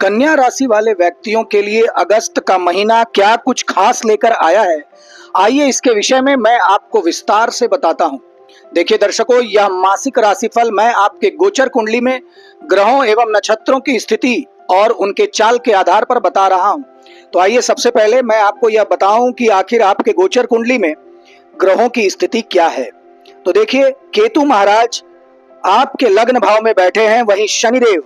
कन्या राशि वाले व्यक्तियों के लिए अगस्त का महीना क्या कुछ खास लेकर आया है, आइए इसके विषय में मैं आपको विस्तार से बताता हूं। देखिए दर्शकों, यह मासिक राशिफल मैं आपके गोचर कुंडली में ग्रहों एवं नक्षत्रों की स्थिति और उनके चाल के आधार पर बता रहा हूं। तो आइए सबसे पहले मैं आपको यह बताऊं कि आखिर आपके गोचर कुंडली में ग्रहों की स्थिति क्या है। तो देखिए, केतु महाराज आपके लग्न भाव में बैठे हैं, वहीं शनिदेव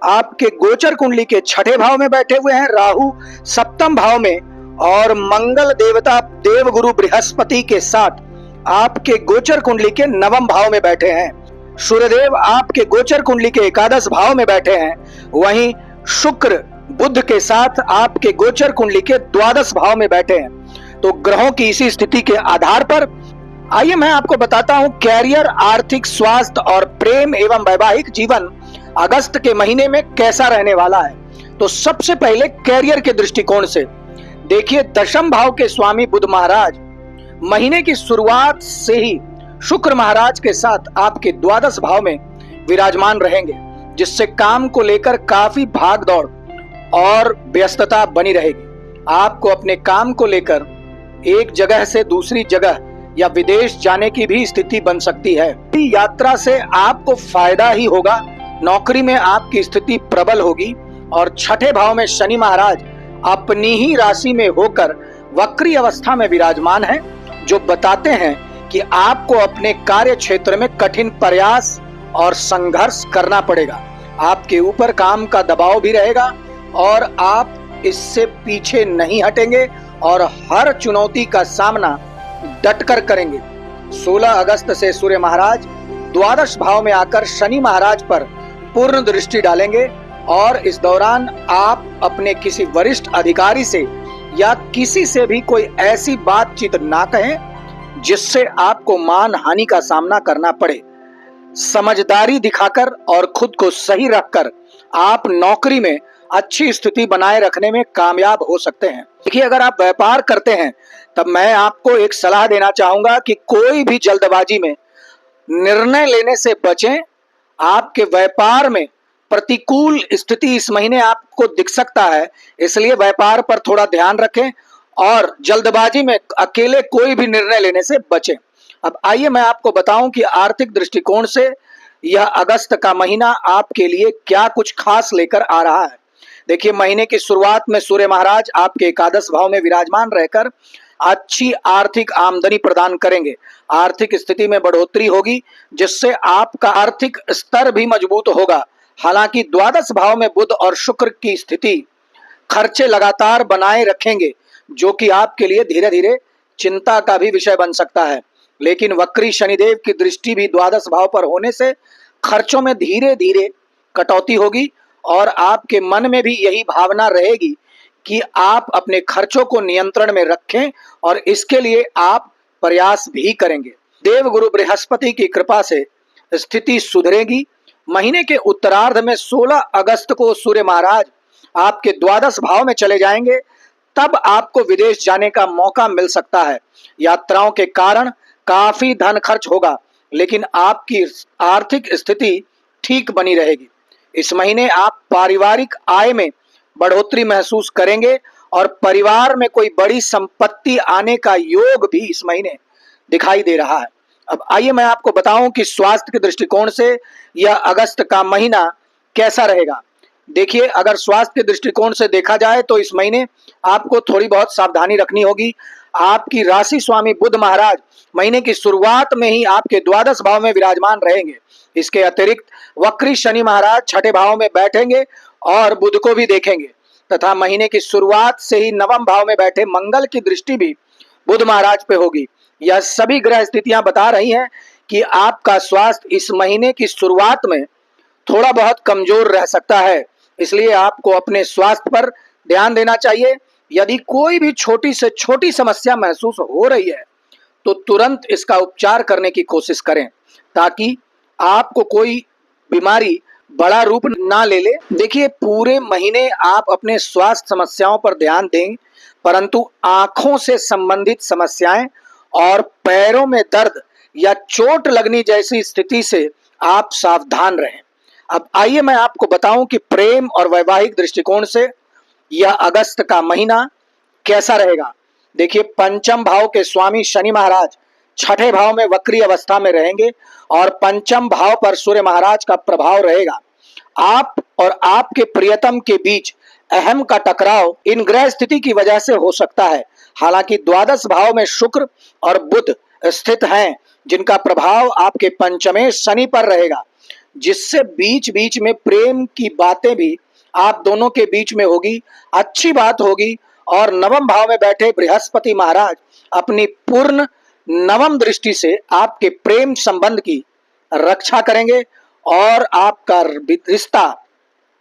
आपके गोचर कुंडली के छठे भाव में बैठे हुए हैं, राहु सप्तम भाव में और मंगल देवता देवगुरु बृहस्पति के साथ आपके गोचर कुंडली के नवम भाव में बैठे हैं। सूर्यदेव आपके गोचर कुंडली के एकादश भाव में बैठे हैं, वहीं शुक्र बुध के साथ आपके गोचर कुंडली के द्वादश भाव में बैठे हैं। तो ग्रहों की इसी स्थिति के आधार पर आइए मैं आपको बताता हूं कैरियर, आर्थिक, स्वास्थ्य और प्रेम एवं वैवाहिक जीवन अगस्त के महीने में कैसा रहने वाला है। तो सबसे पहले कैरियर के दृष्टिकोण से देखिए, दशम भाव के स्वामी बुध महाराज महीने की शुरुआत से ही शुक्र महाराज के साथ आपके द्वादश भाव में विराजमान रहेंगे, जिससे काम को लेकर काफी भागदौड़ और व्यस्तता बनी रहेगी। आपको अपने काम को लेकर एक जगह से दूसरी जगह या विदेश जाने की भी स्थिति बन सकती है। यात्रा से आपको फायदा ही होगा, नौकरी में आपकी स्थिति प्रबल होगी। और छठे भाव में शनि महाराज अपनी ही राशि में होकर वक्री अवस्था में विराजमान है, जो बताते हैं कि आपको अपने कार्य क्षेत्र में कठिन प्रयास और संघर्ष करना पड़ेगा। आपके ऊपर काम का दबाव भी रहेगा और आप इससे पीछे नहीं हटेंगे और हर चुनौती का सामना डटकर करेंगे। 16 अगस्त से सूर्य महाराज द्वादश भाव में आकर शनि महाराज पर पूर्ण दृष्टि डालेंगे और इस दौरान आप अपने किसी वरिष्ठ अधिकारी से या किसी से भी कोई ऐसी बातचीत ना कहें जिससे आपको मान हानि का सामना करना पड़े। समझदारी दिखाकर और खुद को सही रखकर आप नौकरी में अच्छी स्थिति बनाए रखने में कामयाब हो सकते हैं। देखिए, अगर आप व्यापार करते हैं तब मैं आपको एक सलाह देना चाहूंगा कि कोई भी जल्दबाजी में निर्णय लेने से बचें। आपके व्यापार में प्रतिकूल स्थिति इस महीने आपको दिख सकता है, इसलिए व्यापार पर थोड़ा ध्यान रखें और जल्दबाजी में अकेले कोई भी निर्णय लेने से बचें। अब आइए मैं आपको बताऊं कि आर्थिक दृष्टिकोण से यह अगस्त का महीना आपके लिए क्या कुछ खास लेकर आ रहा है। देखिए, महीने की शुरुआत में सूर्य महाराज आपके एकादश भाव में विराजमान रहकर अच्छी आर्थिक आमदनी प्रदान करेंगे। आर्थिक स्थिति में बढ़ोतरी होगी, जिससे आपका आर्थिक स्तर भी मजबूत होगा। हालांकि द्वादश भाव में बुध और शुक्र की स्थिति खर्चे लगातार बनाए रखेंगे, जो कि आपके लिए धीरे धीरे चिंता का भी विषय बन सकता है। लेकिन वक्री शनिदेव की दृष्टि भी द्वादश भाव पर होने से खर्चों में धीरे धीरे कटौती होगी और आपके मन में भी यही भावना रहेगी कि आप अपने खर्चों को नियंत्रण में रखें और इसके लिए आप प्रयास भी करेंगे। देवगुरु बृहस्पति की कृपा से स्थिति सुधरेगी। महीने के उत्तरार्ध में 16 अगस्त को सूर्य महाराज आपके द्वादश भाव में चले जाएंगे, तब आपको विदेश जाने का मौका मिल सकता है। यात्राओं के कारण काफी धन खर्च होगा, लेकिन आपकी आर्थिक स्थिति ठीक बनी रहेगी। इस महीने आप पारिवारिक आय में बढ़ोतरी महसूस करेंगे और परिवार में कोई बड़ी संपत्ति आने का योग भी इस महीने दिखाई दे रहा है। अब आइए मैं आपको बताऊं कि स्वास्थ्य के दृष्टिकोण से यह अगस्त का महीना कैसा रहेगा। देखिए, अगर स्वास्थ्य के दृष्टिकोण से देखा जाए तो इस महीने आपको थोड़ी बहुत सावधानी रखनी होगी। आपकी राशि स्वामी बुध महाराज महीने की शुरुआत में ही आपके द्वादश भाव में विराजमान रहेंगे। इसके अतिरिक्त वक्री शनि महाराज छठे भाव में बैठेंगे और बुध को भी देखेंगे तथा महीने की शुरुआत से ही नवम भाव में बैठे मंगल की दृष्टि भी बुध महाराज पे होगी। यह सभी ग्रह स्थितियां बता रही हैं कि आपका स्वास्थ्य इस महीने की शुरुआत में थोड़ा बहुत कमजोर रह सकता है, इसलिए आपको अपने स्वास्थ्य पर ध्यान देना चाहिए। यदि कोई भी छोटी से छोटी समस्या महसूस हो रही है तो तुरंत इसका उपचार करने की कोशिश करें, ताकि आपको कोई बीमारी बड़ा रूप ना ले ले। देखिए, पूरे महीने आप अपने स्वास्थ्य समस्याओं पर ध्यान दें, परंतु आंखों से संबंधित समस्याएं और पैरों में दर्द या चोट लगने जैसी स्थिति से आप सावधान रहें। अब आइए मैं आपको बताऊं कि प्रेम और वैवाहिक दृष्टिकोण से यह अगस्त का महीना कैसा रहेगा। देखिए, पंचम भाव के स्वामी शनि महाराज छठे भाव में वक्री अवस्था में रहेंगे और पंचम भाव पर सूर्य महाराज का प्रभाव रहेगा। आप और आपके प्रियतम के बीच अहम का टकराव इन ग्रह स्थिति की वजह से हो सकता है। हालांकि द्वादश भाव में शुक्र और बुध स्थित हैं, जिनका प्रभाव आपके पंचमे शनि पर रहेगा, जिससे बीच बीच में प्रेम की बातें भी आप दोनों के बीच में होगी, अच्छी बात होगी। और नवम भाव में बैठे बृहस्पति महाराज अपनी पूर्ण नवम दृष्टि से आपके प्रेम संबंध की रक्षा करेंगे और आपका रिश्ता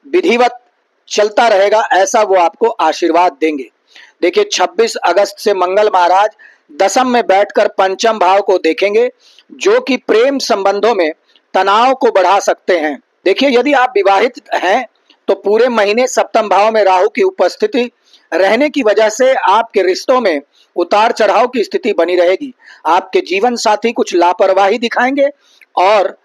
विधिवत चलता रहेगा, ऐसा वो आपको आशीर्वाद देंगे। देखिए, 26 अगस्त से मंगल महाराज दशम में बैठकर पंचम भाव को देखेंगे, जो कि प्रेम संबंधों में तनाव को बढ़ा सकते हैं। देखिए, यदि आप विवाहित हैं तो पूरे महीने सप्तम भाव में राहु की उपस्थिति रहने की वजह से आपके रिश्तों में उतार चढ़ाव की स्थिति बनी रहेगी। आपके जीवन साथी कुछ लापरवाही दिखाएंगे और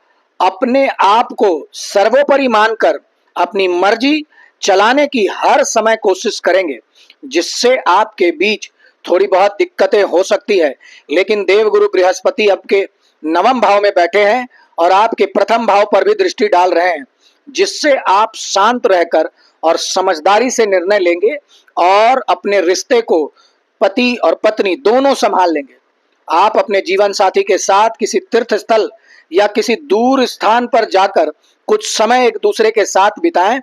अपने आप को सर्वोपरि मानकर अपनी मर्जी चलाने की हर समय कोशिश करेंगे, जिससे आपके बीच थोड़ी बहुत दिक्कतें हो सकती है। लेकिन देवगुरु बृहस्पति आपके नवम भाव में बैठे हैं और आपके प्रथम भाव पर भी दृष्टि डाल रहे हैं, जिससे आप शांत रहकर और समझदारी से निर्णय लेंगे और अपने रिश्ते को पति और पत्नी दोनों संभाल लेंगे। आप अपने जीवन साथी के साथ किसी तीर्थ स्थल या किसी दूर स्थान पर जाकर कुछ समय एक दूसरे के साथ बिताएं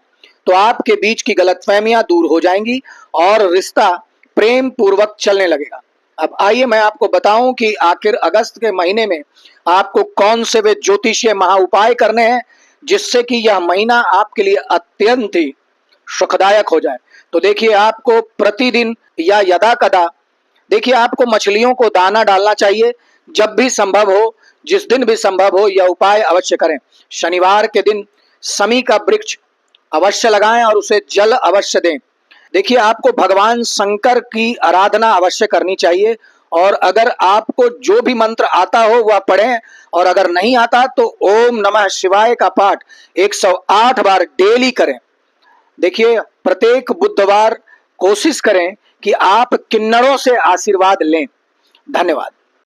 तो आपके बीच की गलतफहमियां दूर हो जाएंगी और रिश्ता प्रेम पूर्वक चलने लगेगा। अब आइए मैं आपको बताऊं कि आखिर अगस्त के महीने में आपको कौन से वे ज्योतिषीय महा उपाय करने हैं, जिससे कि यह महीना आपके लिए अत्यंत ही सुखदायक हो जाए। तो देखिए, आपको प्रतिदिन या यदा कदा देखिए आपको मछलियों को दाना डालना चाहिए। जब भी संभव हो, जिस दिन भी संभव हो, यह उपाय अवश्य करें। शनिवार के दिन समी का वृक्ष अवश्य लगाएं और उसे जल अवश्य दें। देखिए, आपको भगवान शंकर की आराधना अवश्य करनी चाहिए और अगर आपको जो भी मंत्र आता हो वह पढ़ें और अगर नहीं आता तो ओम नमः शिवाय का पाठ 108 बार डेली करें। देखिए, प्रत्येक बुधवार कोशिश करें कि आप किन्नरों से आशीर्वाद लें। धन्यवाद।